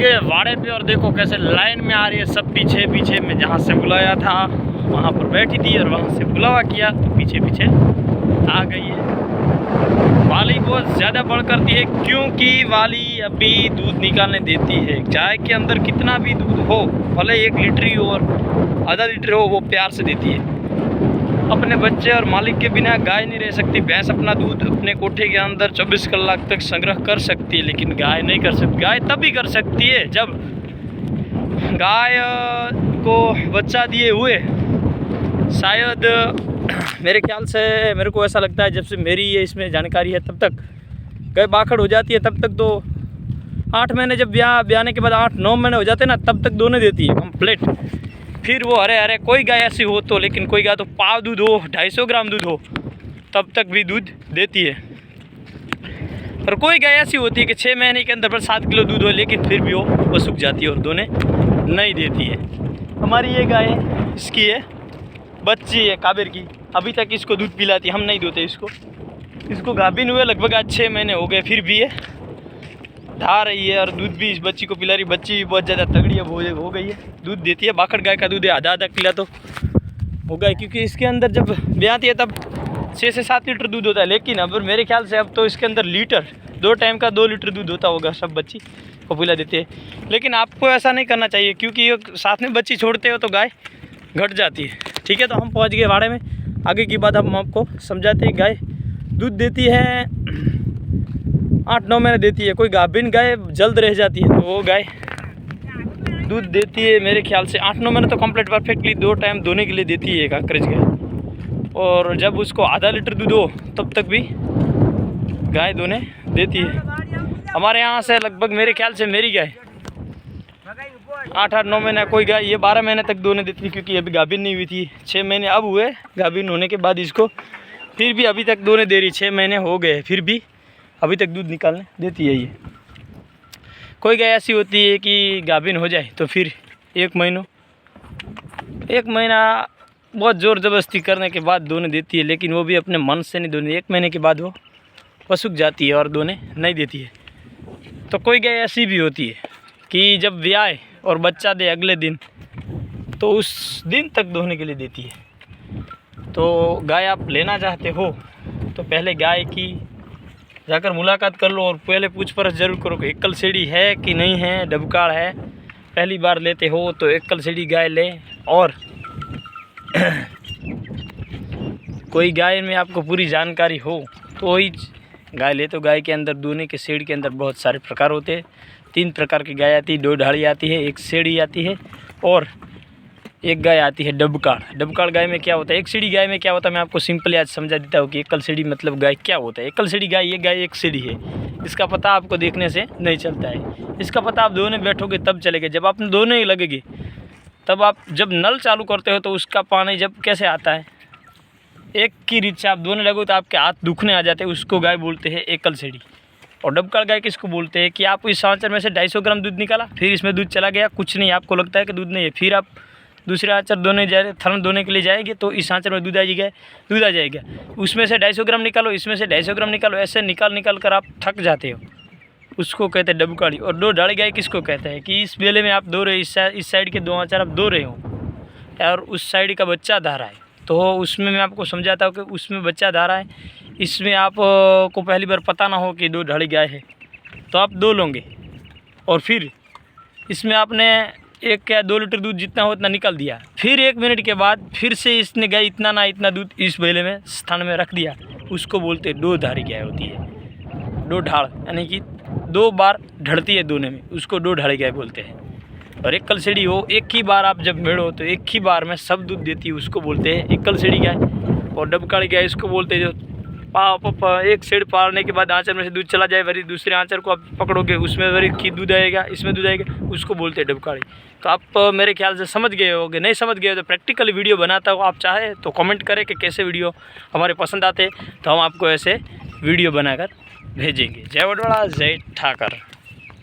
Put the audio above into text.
गए वाड़े पे और देखो कैसे लाइन में आ रही है सब पीछे पीछे। मैं जहाँ से बुलाया था वहाँ पर बैठी थी और वहाँ से बुलावा किया तो पीछे पीछे आ गई है। वाली बहुत ज़्यादा बढ़ करती है क्योंकि वाली अभी दूध निकालने देती है। चाय के अंदर कितना भी दूध हो, भले 1 लीटर ही हो और आधा लीटर हो, वो प्यार से देती है। अपने बच्चे और मालिक के बिना गाय नहीं रह सकती। भैंस अपना दूध अपने कोठे के अंदर 24 कलाक तक संग्रह कर सकती है, लेकिन गाय नहीं कर सकती। गाय तभी कर सकती है जब गाय को बच्चा दिए हुए, शायद मेरे ख्याल से, मेरे को ऐसा लगता है जब से मेरी ये इसमें जानकारी है तब तक गाय बाखड़ हो जाती है। तब तक तो 8 महीने, जब ब्याने के बाद 8-9 महीने हो जाते हैं ना, तब तक दोने देती है कंप्लीट। फिर वो हरे कोई गाय ऐसी हो तो, लेकिन कोई गाय तो पाव दूध हो, 250 ग्राम दूध हो, तब तक भी दूध देती है। और कोई गाय ऐसी होती है कि 6 महीने के अंदर पर 7 किलो दूध हो, लेकिन फिर भी वो सूख जाती है और दोने नहीं देती है। हमारी ये गाय इसकी है, बच्ची है काबिर की, अभी तक इसको दूध पिलाती, हम नहीं देते इसको गाभिन हुए लगभग आज 6 महीने हो गए, फिर भी ये धा रही है और दूध भी इस बच्ची को पिला रही। बच्ची भी बहुत ज़्यादा तगड़ी है, हो गई है, दूध देती है। बाखड़ गाय का दूध है, आधा किला तो होगा, क्योंकि इसके अंदर जब ब्याती है तब 6 से 7 लीटर दूध होता है। लेकिन अब मेरे ख्याल से अब तो इसके अंदर लीटर, 2 टाइम का 2 लीटर दूध होता होगा, सब बच्ची को पिला देते हैं। लेकिन आपको ऐसा नहीं करना चाहिए, क्योंकि साथ में बच्ची छोड़ते हो तो गाय घट जाती है। ठीक है, तो हम पहुँच गए वाड़े में। आगे की बात हम आपको समझाते हैं। गाय दूध देती है 8-9 महीने देती है। कोई गाभिन गाय जल्द रह जाती है तो वो गाय दूध देती है मेरे ख्याल से 8-9 महीने तो कंप्लीट परफेक्टली 2 टाइम दोने के लिए देती है एक अंकरेज गाय। और जब उसको आधा लीटर दूध हो तब तक भी गाय दोने देती है। हमारे यहाँ से लगभग मेरे ख्याल से मेरी गाय 8-9 महीने, कोई गाय ये 12 महीने तक दोने देती है, क्योंकि अभी गाभिन नहीं हुई थी। 6 महीने अब हुए गाभिन होने के बाद इसको, फिर भी अभी तक दोने दे रही। 6 महीने हो गए फिर भी अभी तक दूध निकालने देती है। ये कोई गाय ऐसी होती है कि गाभिन हो जाए तो फिर 1 महीना बहुत ज़ोर ज़बरदस्ती करने के बाद दोने देती है, लेकिन वो भी अपने मन से नहीं दोने। 1 महीने के बाद वो पसुक जाती है और दोने नहीं देती है। तो कोई गाय ऐसी भी होती है कि जब ब्याए और बच्चा दे अगले दिन, तो उस दिन तक दोने के लिए देती है। तो गाय आप लेना चाहते हो तो पहले गाय की जाकर मुलाकात कर लो और पहले पूछ परछ जरूर करो कि एकल सेड़ी है कि नहीं है, डबकाड़ है। पहली बार लेते हो तो एकल सेड़ी गाय ले। और कोई गाय में आपको पूरी जानकारी हो तो वही गाय ले। तो गाय के अंदर, दोने के सेड़ी के अंदर बहुत सारे प्रकार होते हैं। 3 प्रकार की गाय आती है, 2 ढाड़ी आती है, 1 सेड़ी आती है और एक गाय आती है डबकाड़। डबकाड़ गाय में क्या होता है, एक सीढ़ी गाय में क्या होता है, मैं आपको सिंपली आज समझा देता हूँ कि एकल सीढ़ी मतलब गाय क्या होता है। एकल सीढ़ी गाय, ये गाय एक सीढ़ी है, इसका पता आपको देखने से नहीं चलता है। इसका पता आप दोने बैठोगे तब चलेगा, जब आप दोने लगेगी तब। आप जब नल चालू करते हो तो उसका पानी जब कैसे आता है, एक की रीत से आप दोने लगो तो आपके हाथ दुखने आ जाते हैं, उसको गाय बोलते हैं एकल सीढ़ी। और डबकाड़ गाय किसको बोलते हैं कि आप इस आंचर में से 250 ग्राम दूध निकाला, फिर इसमें दूध चला गया, कुछ नहीं, आपको लगता है कि दूध नहीं है, फिर आप दूसरे आंचर दोने थर्न दोने के लिए जाएंगे तो इस आंचर में दूध आ जाएगा। उसमें से 250 ग्राम निकालो, इसमें से 250 ग्राम निकालो, ऐसे निकाल कर आप थक जाते हो, उसको कहते हैं डबकाड़ी। और 2 ढाड़ी गाय किसको कहते हैं कि इस बेले में आप दो रहे, इस साइड के 2 आंचर आप दो रहे हो और उस साइड का बच्चा धारा है, तो उसमें मैं आपको समझाता हूँ कि उसमें बच्चा धारा है। इसमें आप को पहली बार पता ना हो कि 2 ढाड़ी गाय है तो आप 2 लोगे और फिर इसमें आपने 1 या 2 लीटर दूध जितना हो उतना निकाल दिया। फिर 1 मिनट के बाद फिर से इसने गाय इतना दूध इस बेले में स्थान में रख दिया, उसको बोलते हैं 2 धारी गाय होती है। 2 ढाड़ यानी कि 2 बार ढड़ती है दोने में, उसको 2 ढाड़ी गाय बोलते हैं। और एकल सेड़ी हो, एक ही बार आप जब मेड़ो तो एक ही बार में सब दूध देती है, उसको बोलते हैं एकल सेड़ी गाय। और डबकाड़ी गाय इसको बोलते हैं जो एक सेड़ पारने के बाद आंचर में से दूध चला जाए, वरी दूसरे आंचर को आप पकड़ोगे, उसमें वरी की दूध आएगा, इसमें दूध आएगा, उसको बोलते हैं डबकाड़ी। तो आप मेरे ख्याल से समझ गए होगे, नहीं समझ गए तो प्रैक्टिकली वीडियो बनाता हूँ, आप चाहे तो कमेंट करें कि कैसे वीडियो हमारे पसंद आते हैं, तो हम आपको ऐसे वीडियो बनाकर भेजेंगे। जय वडवाड़ा, जय ठाकर।